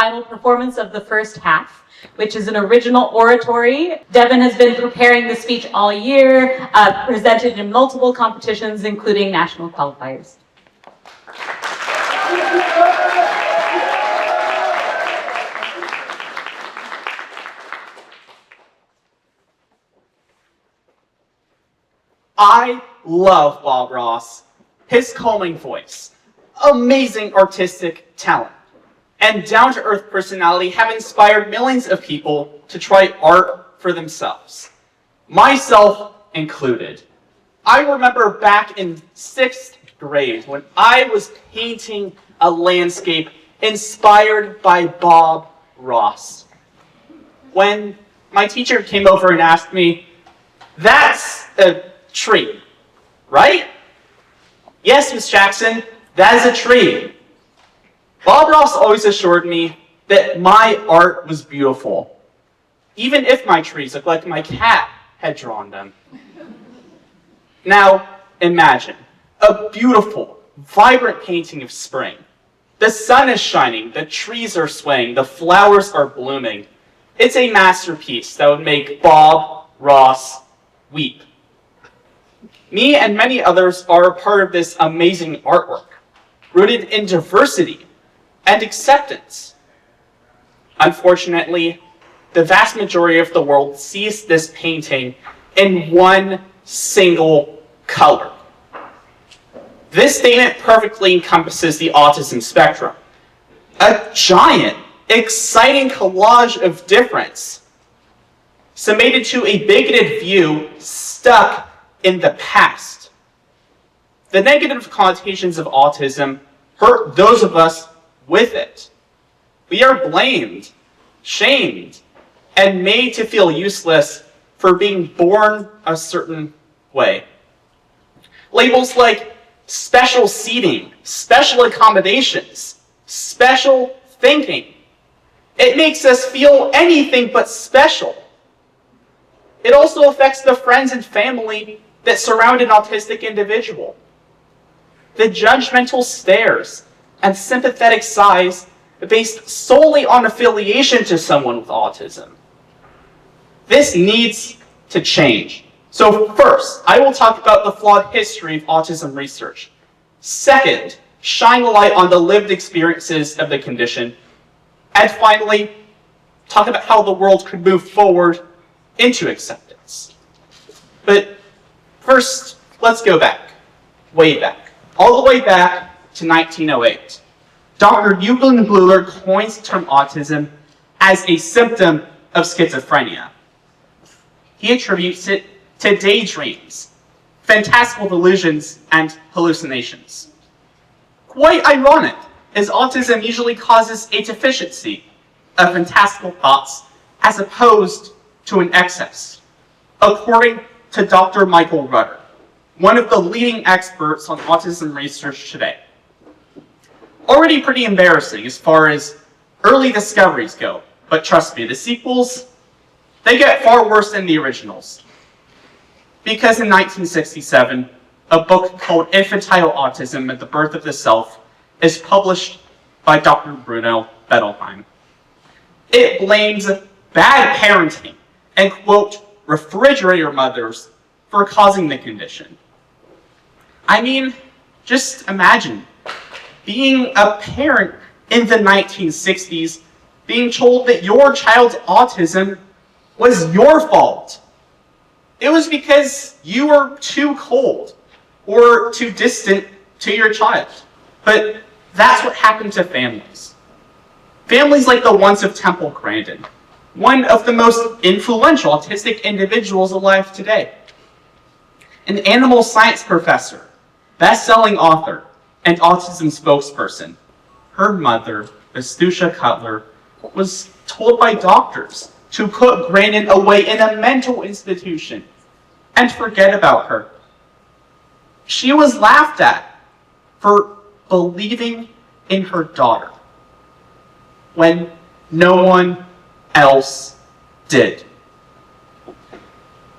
final performance of the first half, which is an original oratory. Devon has been preparing the speech all year, presented in multiple competitions, including national qualifiers. I love Bob Ross. His calming voice, amazing artistic talent, and down-to-earth personality have inspired millions of people to try art for themselves, myself included. I remember back in 6th grade when I was painting a landscape inspired by Bob Ross. When my teacher came over and asked me, "That's a tree, right?" "Yes, Miss Jackson, that is a tree." Bob Ross always assured me that my art was beautiful, even if my trees looked like my cat had drawn them. Now, imagine a beautiful, vibrant painting of spring. The sun is shining, the trees are swaying, the flowers are blooming. It's a masterpiece that would make Bob Ross weep. Me and many others are a part of this amazing artwork, rooted in diversity and acceptance. Unfortunately, the vast majority of the world sees this painting in one single color. This statement perfectly encompasses the autism spectrum, a giant, exciting collage of difference, summated to a bigoted view stuck in the past. The negative connotations of autism hurt those of us with it. We are blamed, shamed, and made to feel useless for being born a certain way. Labels like special seating, special accommodations, special thinking. It makes us feel anything but special. It also affects the friends and family that surround an autistic individual. The judgmental stares and sympathetic sighs based solely on affiliation to someone with autism. This needs to change. So first, I will talk about the flawed history of autism research. Second, shine a light on the lived experiences of the condition. And finally, talk about how the world could move forward into acceptance. But first, let's go back, way back, all the way back to 1908. Dr. Eugen Bleuler coins the term autism as a symptom of schizophrenia. He attributes it to daydreams, fantastical delusions, and hallucinations. Quite ironic, as autism usually causes a deficiency of fantastical thoughts as opposed to an excess, according to Dr. Michael Rudder, one of the leading experts on autism research today. Already pretty embarrassing as far as early discoveries go, but trust me, the sequels, they get far worse than the originals. Because in 1967, a book called Infantile Autism and the Birth of the Self is published by Dr. Bruno Bettelheim. It blames bad parenting and, quote, refrigerator mothers for causing the condition. I mean, just imagine being a parent in the 1960s, being told that your child's autism was your fault. It was because you were too cold or too distant to your child. But that's what happened to families. Families like the ones of Temple Grandin, one of the most influential autistic individuals alive today. An animal science professor, best-selling author, and autism spokesperson. Her mother, Astucia Cutler, was told by doctors to put Grandin away in a mental institution and forget about her. She was laughed at for believing in her daughter when no one else did.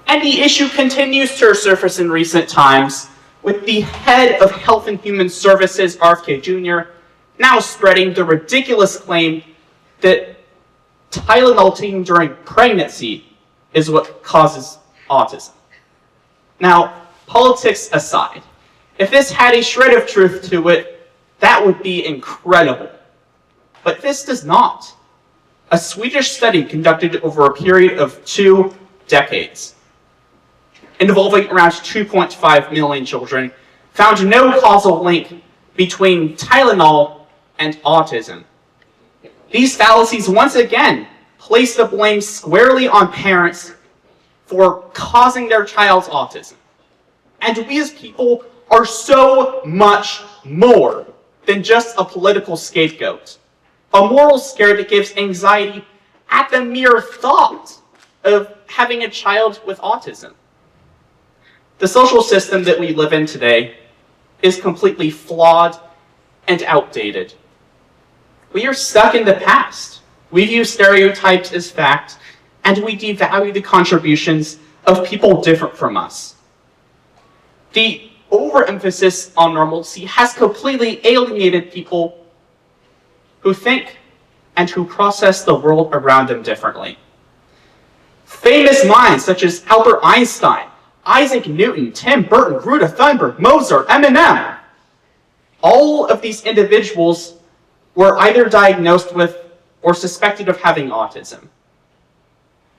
And the issue continues to surface in recent times, with the head of Health and Human Services, RFK Jr., now spreading the ridiculous claim that Tylenol taken during pregnancy is what causes autism. Now, politics aside, if this had a shred of truth to it, that would be incredible. But this does not. A Swedish study conducted over a period of 2 decades, involving around 2.5 million children, found no causal link between Tylenol and autism. These fallacies once again place the blame squarely on parents for causing their child's autism. And we as people are so much more than just a political scapegoat. A moral scare that gives anxiety at the mere thought of having a child with autism. The social system that we live in today is completely flawed and outdated. We are stuck in the past. We view stereotypes as fact, and we devalue the contributions of people different from us. The overemphasis on normalcy has completely alienated people who think and who process the world around them differently. Famous minds such as Albert Einstein, Isaac Newton, Tim Burton, Greta Thunberg, Mozart, Eminem, all of these individuals were either diagnosed with or suspected of having autism.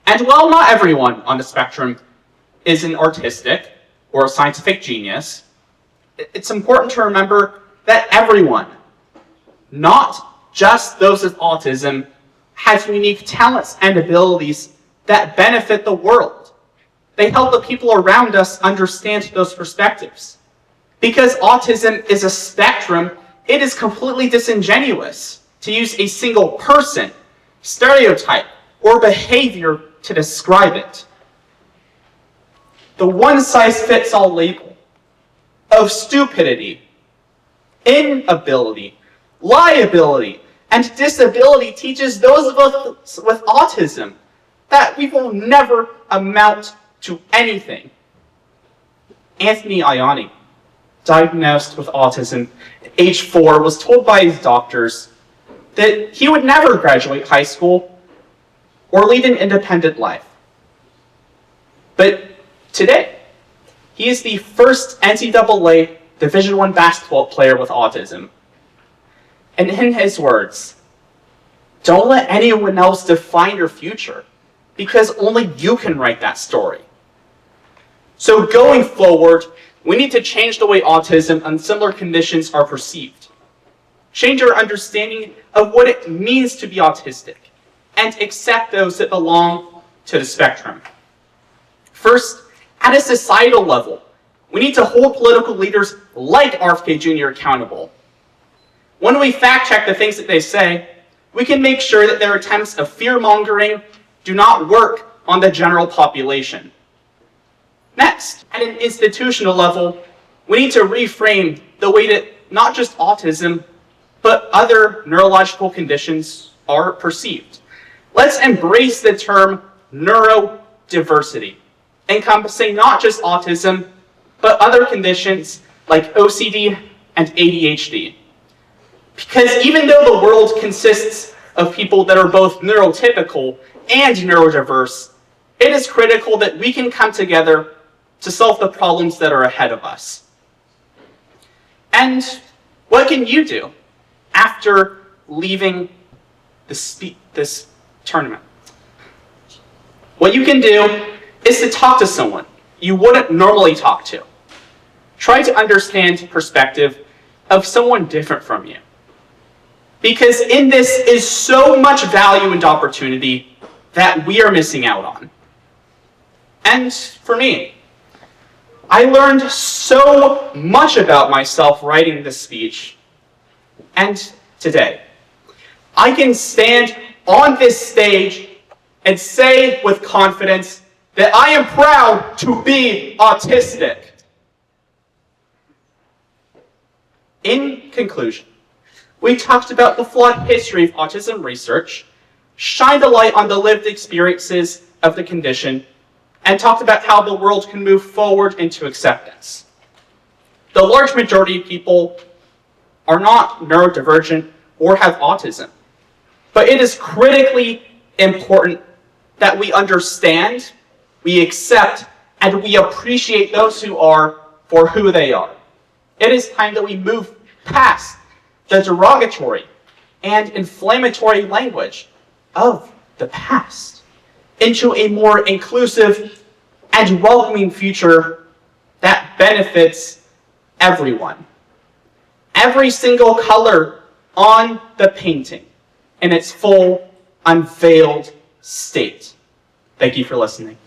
And while not everyone on the spectrum is an artistic or a scientific genius, it's important to remember that everyone, not just those with autism, has unique talents and abilities that benefit the world. They help the people around us understand those perspectives. Because autism is a spectrum, it is completely disingenuous to use a single person, stereotype, or behavior to describe it. The one-size-fits-all label of stupidity, inability, liability, and disability teaches those of us with autism that we will never amount to anything. Anthony Ianni, diagnosed with autism at age 4, was told by his doctors that he would never graduate high school or lead an independent life. But today, he is the first NCAA Division I basketball player with autism. And in his words, don't let anyone else define your future, because only you can write that story. So going forward, we need to change the way autism and similar conditions are perceived. Change our understanding of what it means to be autistic, and accept those that belong to the spectrum. First, at a societal level, we need to hold political leaders like RFK Jr. accountable. When we fact-check the things that they say, we can make sure that their attempts of fear-mongering do not work on the general population. Next, at an institutional level, we need to reframe the way that not just autism, but other neurological conditions are perceived. Let's embrace the term neurodiversity, encompassing not just autism, but other conditions like OCD and ADHD. Because even though the world consists of people that are both neurotypical and neurodiverse, it is critical that we can come together to solve the problems that are ahead of us. And what can you do after leaving this tournament? What you can do is to talk to someone you wouldn't normally talk to. Try to understand the perspective of someone different from you. Because in this is so much value and opportunity that we are missing out on. And for me, I learned so much about myself writing this speech. And today, I can stand on this stage and say with confidence that I am proud to be autistic. In conclusion, we talked about the flawed history of autism research, shined a light on the lived experiences of the condition, and talked about how the world can move forward into acceptance. The large majority of people are not neurodivergent or have autism. But it is critically important that we understand, we accept, and we appreciate those who are for who they are. It is time that we move past the derogatory and inflammatory language of the past into a more inclusive and welcoming future that benefits everyone. Every single color on the painting in its full, unveiled state. Thank you for listening.